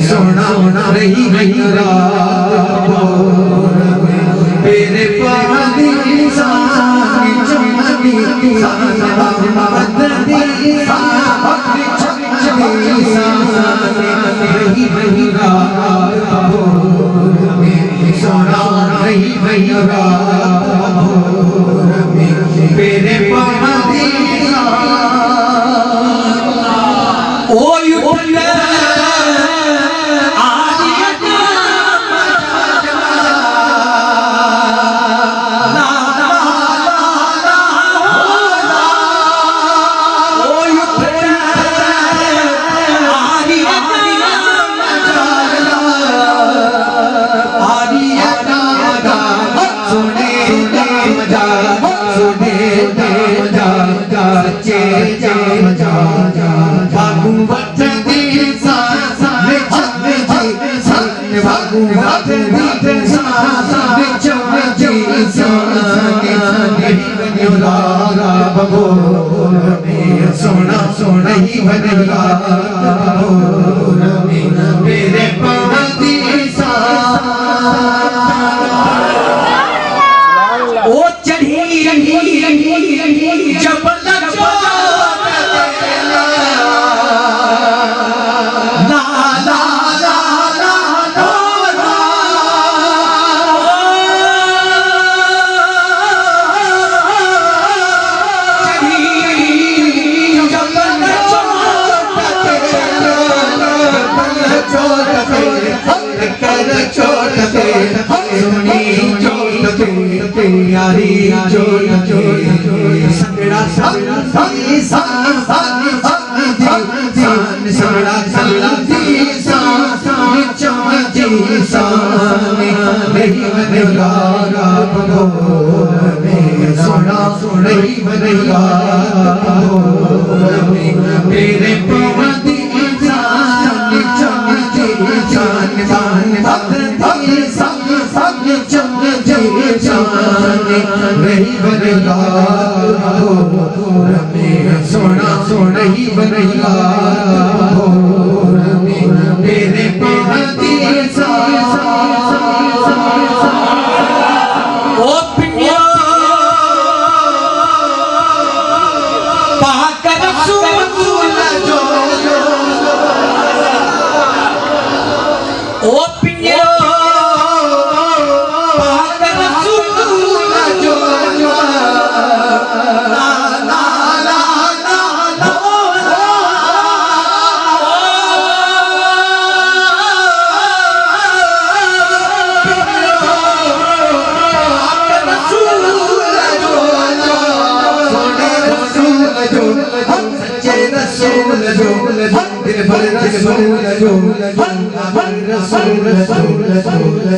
सोना रही रात मेरे पादी सानी चमकी बदनी सानी चमकी रही रात सोना रही रात मेरे पादी ओ युद्ध सोना सोना ही बनेगा मेरे पादी ओ चढ़ी जब यारी चोट संगड़ा सानी सानी संगड़ा सानी सानी सानी नहीं बनेगा सोना नहीं बनेगा मेरे पादी सानी चमकी नहीं बनेगा सोना सोना ही बनेगा मेरे पादी ओ पिंडिया पाक रसूल जो ओ पिंडिया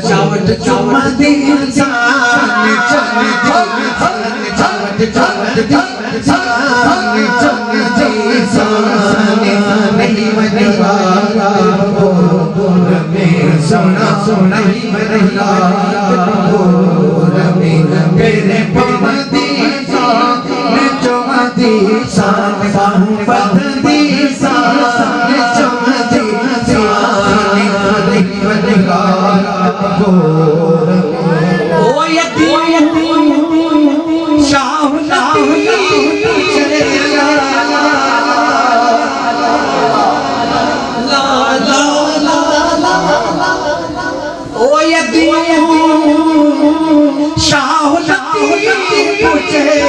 चावट चमदी नहीं बनेगा सोना सोना ही बनेगा मेरे पादी चमदी बदनी ओ यदि शाह ओ यदि शाह पूछे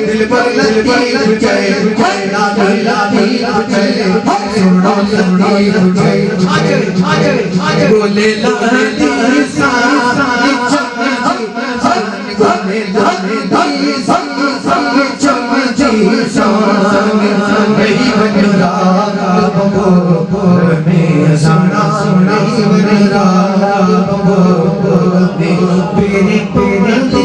दिल पर लगी बुझाए ना लाठी बुझाए सुनो लगी बुझाए बोले लाठी सानी चमची बोले लाठी सानी चमची नहीं बनेगा में सोना सोना ही बनेगा मेरे